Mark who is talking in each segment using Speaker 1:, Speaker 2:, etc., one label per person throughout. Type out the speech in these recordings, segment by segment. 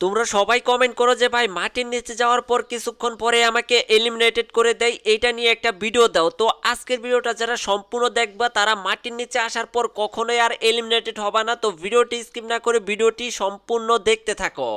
Speaker 1: তোমরা সবাই কমেন্ট করো যে ভাই মাটির নিচে যাওয়ার পর কিছুক্ষণ পরে আমাকে এলিমিনেটেড করে দেয়, এইটা নিয়ে একটা ভিডিও দাও। তো আজকের ভিডিওটা যারা সম্পূর্ণ দেখবা তারা মাটির নিচে আসার পর কখনোই আর এলিমিনেটেড হবে না। তো ভিডিওটি স্কিপ না করে ভিডিওটি সম্পূর্ণ দেখতে থাকো।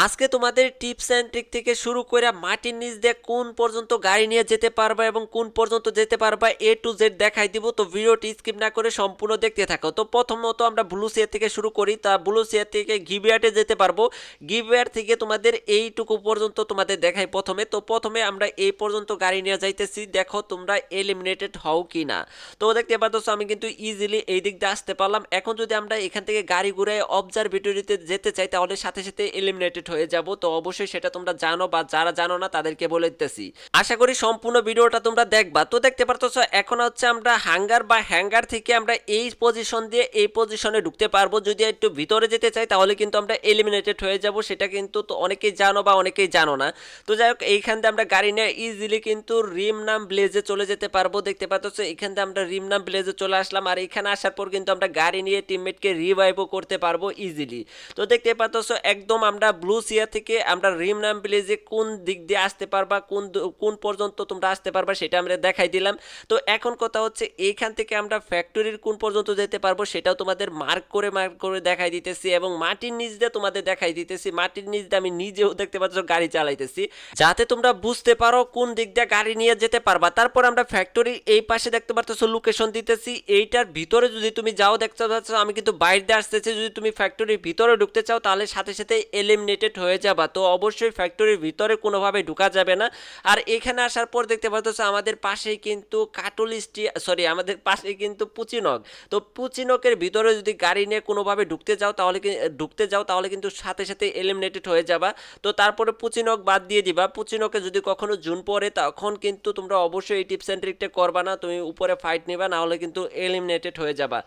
Speaker 1: আজকে তোমাদের টিপস অ্যান্ড ট্রিক থেকে শুরু করে মাটির নিচ দিয়ে কোন পর্যন্ত গাড়ি নিয়ে যেতে পারবা এবং কোন পর্যন্ত যেতে পারবা এ টু জেড দেখাই দিব। তো ভিডিওটি স্কিপ না করে সম্পূর্ণ দেখতে থাকো। তো প্রথমত আমরা ব্লু সিয়ার থেকে শুরু করি। তা ব্লু সিয়ার থেকে গিভওয়েতে যেতে পারবো। গিভওয়ের থেকে তোমাদের এইটুকু পর্যন্ত তোমাদের দেখাই প্রথমে। তো প্রথমে আমরা এই পর্যন্ত গাড়ি নিয়ে যাইতেছি, দেখো তোমরা এলিমিনেটেড হও কি না। তো দেখতে পাচ্ছ আমি কিন্তু ইজিলি এই দিক দিয়ে আসতে পারলাম। এখন যদি আমরা এখান থেকে গাড়ি ঘুরে অবজারভেটরিতে যেতে চাই তাহলে সাথে সাথে এলিমিনেটেড হয়ে যাব। তো অবশ্যই সেটা তোমরা জানো, বা যারা জানো না তাদেরকে বলে দিতেছি। আশা করি সম্পূর্ণ ভিডিওটা তোমরা দেখবা। তো দেখতে পারতেছো এখন হচ্ছে আমরা হাঙ্গার বা হ্যাঙ্গার থেকে আমরা এই পজিশন দিয়ে এই পজিশনে ঢুকতে পারবো। যদি একটু ভিতরে যেতে চাই তাহলে কিন্তু আমরা এলিমিনেটেড হয়ে যাব, সেটা কিন্তু তো অনেকেই জানো বা অনেকেই জানো না। তো যাই হোক এইখান দিয়ে আমরা গাড়ি নিয়ে ইজিলি কিন্তু রিমনাম ব্লেজে চলে যেতে পারবো। দেখতে পাচ্ছ এখান দিয়ে আমরা রিমনাম ব্লেজে চলে আসলাম, আর এখানে আসার পর কিন্তু আমরা গাড়ি নিয়ে টিমমেটকে রিভাইভও করতে পারবো ইজিলি। তো দেখতে পাচ্ছ একদম আমরা ব্লু সিয়া থেকে আমরা রিমনাম ব্লেজে কোন দিক দিয়ে আসতে পারবা, কোন পর্যন্ত তোমরা আসতে পারবা সেটা আমরা দেখাই দিলাম। তো এখন কথা হচ্ছে এইখান থেকে আমরা ফ্যাক্টরির কোন পর্যন্ত যেতে পারবো সেটাও তোমাদের মার্ক করে দেখাই দিতেছি, এবং মাটির নিচ দিয়ে তোমাদের দেখাই দিতেছি। মাটির নিচ দিয়ে আমি নিজেও দেখতে পাচ্ছ গাড়ি চালাইতেছি, যাতে তোমরা বুঝতে পারো কোন দিক দিয়ে গাড়ি নিয়ে যেতে পারবা। তারপর আমরা ফ্যাক্টরির এই পাশে দেখতে পাচ্ছ লোকেশন দিতেছি। এইটার ভিতরে যদি তুমি যাও দেখতে পাচ্ছ আমি কিন্তু বাইরে দিয়ে আসতেছি। যদি তুমি ফ্যাক্টরির ভিতরে ঢুকতে চাও তাহলে সাথে সাথে এলিমিনেটেড হয়ে যাবা। তো অবশ্যই ফ্যাক্টরির ভিতরে কোনোভাবে ঢুকা যাবে না। আর এখানে আসার পর দেখতে পাচ্ছ আমাদের পাশেই কিন্তু আমাদের পাশেই কিন্তু পুচিনক। তো পুচিনকের ভিতরে যদি গাড়ি নিয়ে কোনোভাবে ঢুকতে যাও তাহলে কিন্তু সাথে সাথে এলিমিনেটেড হয়ে যাবা। তো তারপরে পুচিনক বাদ দিয়ে দিবা। পুচিনকে যদি কখনো জুন পড়ে তখন কিন্তু তোমরা অবশ্যই এই টিপস অ্যান্ড ট্রিকটা করবা না, তুমি উপরে ফাইট নিবা, না হলে কিন্তু এলিমিনেটেড হয়ে যাবা।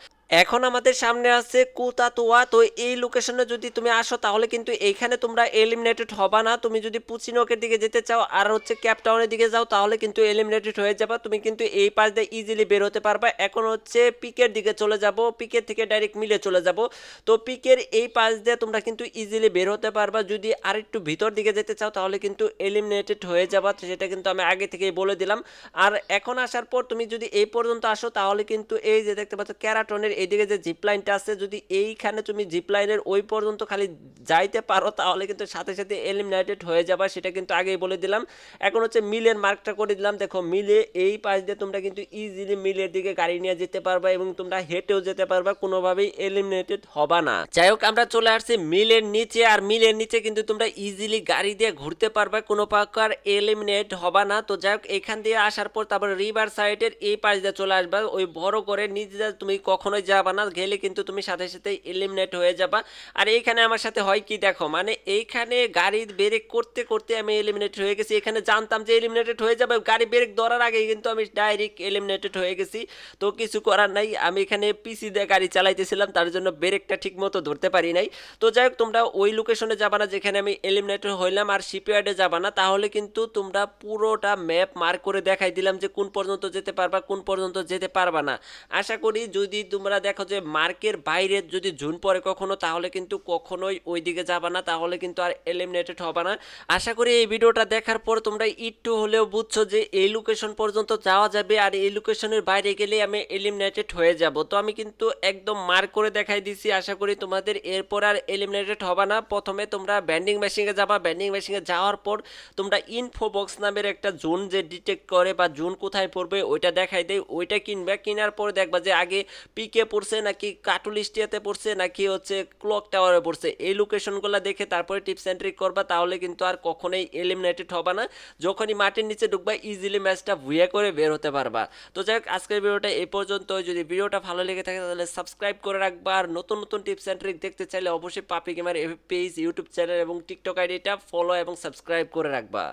Speaker 1: এখন আমাদের সামনে আছে কুতাতুয়া। তো এই লোকেশনে যদি তুমি আসো তাহলে কিন্তু এইখানে তোমরা এলিমিনেটেড হবা না। তুমি যদি পুচিনকের দিকে যেতে চাও আর হচ্ছে ক্যাপটাউনের দিকে যাও তাহলে কিন্তু এলিমিনেটেড হয়ে যাবা। তুমি কিন্তু এই পাশ দিয়ে ইজিলি বের হতে পারবা। এখন হচ্ছে পিকের দিকে চলে যাব, পিকের থেকে ডাইরেক্ট মিলে চলে যাব। তো পিকের এই পাশ দিয়ে তোমরা কিন্তু ইজিলি বের হতে পারবা। যদি আর একটু ভিতর দিকে যেতে চাও তাহলে কিন্তু এলিমিনেটেড হয়ে যাবা, তো সেটা কিন্তু আমি আগে থেকেই বলে দিলাম। আর এখন আসার পর তুমি যদি এই পর্যন্ত আসো তাহলে কিন্তু এই যে দেখতে পাচ্ছ ক্যারাটনের এইদিকে যে জিপ লাইনটা আছে, যদি এইখানে তুমি জিপ লাইনের ওই পর্যন্ত খালি যাইতে পারো তাহলে কিন্তু সাথে সাথে এলিমিনেটেড হয়ে যাবা, সেটা কিন্তু আগেই বলে দিলাম। এখন হচ্ছে মিলের মার্কটা করে দিলাম। দেখো মিলে এই পাশ দিয়ে তোমরা কিন্তু ইজিলি মিলের দিকে গাড়ি নিয়ে যেতে পারবা এবং তোমরা হেঁটেও যেতে পারবা, কোনোভাবেই এলিমিনেটেড হবা না। যাই হোক আমরা চলে আসছি মিলের নিচে, আর মিলের নিচে কিন্তু তোমরা ইজিলি গাড়ি দিয়ে ঘুরতে পারবা, কোনো প্রকার এলিমিনেট হবা না। তো যাই হোক এখান দিয়ে আসার পর তারপর রিভার সাইডের এই পাশ দিয়ে চলে আসবা, ওই বড় করে নিচে তুমি কখনোই যাবা না, গেলে কিন্তু তুমি সাথে সাথে এলিমিনেট হয়ে যাবা। আর এইখানে আমার সাথে হয় কি দেখো, মানে এইখানে গাড়ি ব্রেক করতে করতে আমি এলিমিনেট হয়ে গেছি। এখানে জানতাম যে এলিমিনেটেড হয়ে যাবে, গাড়ি ব্রেক ধরার আগেই কিন্তু আমি ডাইরেক্ট এলিমিনেটেড হয়ে গেছি। তো কিছু করার নাই, আমি এখানে পিসি দিয়ে গাড়ি চালাইতেছিলাম তার জন্য ব্রেকটা ঠিক মতো ধরতে পারি নাই। তো যাই হোক তোমরা ওই লোকেশনে যাবা না যেখানে আমি এলিমিনেটেড হইলাম, আর শিপইয়ার্ডে যাবা না, তাহলে কিন্তু তোমরা পুরোটা ম্যাপ মার্ক করে দেখাই দিলাম যে কোন পর্যন্ত যেতে পারবা কোন পর্যন্ত যেতে পারবা না। আশা করি যদি তোমরা দেখো যে মার্কের বাইরে যদি জুন পড়ে কখনো তাহলে কিন্তু কখনোই ওই দিকে যাবা না, তাহলে কিন্তু আর এলিমিনেটেড হবে না। আশা করি এই ভিডিওটা দেখার পর তোমরা একটু হলেও বুঝছো যে এই লোকেশন পর্যন্ত যাওয়া যাবে, আর এই লোকেশনের বাইরে গেলে আমি এলিমিনেটেড হয়ে যাব। তো আমি কিন্তু একদম মার্ক করে দেখাই দিছি, আশা করি তোমাদের এরপর আর এলিমিনেটেড হবে না। প্রথমে তোমরা ব্যান্ডিং মেশিনে যাবা, ব্যান্ডিং মেশিনে যাওয়ার পর তোমরা ইনফো বক্স নামের একটা জোন যে ডিটেক্ট করে বা জোন কোথায় পড়বে ওইটা দেখাই দেয়, ওইটা কিনবে। কেনার পর দেখবা যে আগে পিকে পড়ছে নাকি কাটুলিস্টিয়াতে পড়ছে নাকি হচ্ছে ক্লক টাওয়ারে পড়ছে, এই লোকেশনগুলো দেখে তারপরে টিপস এন্ড ট্রিক করবা, তাহলে কিন্তু আর কখনোই এলিমিনেটেড হবে না। যখনই মাটির নিচে ঢুকবা ইজিলি ম্যাচটা ভুয়া করে বের হতে পারবা। তো যাই হোক আজকের ভিডিওটা এই পর্যন্ত। যদি ভিডিওটা ভালো লেগে থাকে তাহলে সাবস্ক্রাইব করে রাখবা, আর নতুন নতুন টিপস এন্ড ট্রিক দেখতে চাইলে অবশ্যই পাপি গেমার পেজ ইউটিউব চ্যানেল এবং টিকটক আইডিটা ফলো এবং সাবস্ক্রাইব করে রাখবা।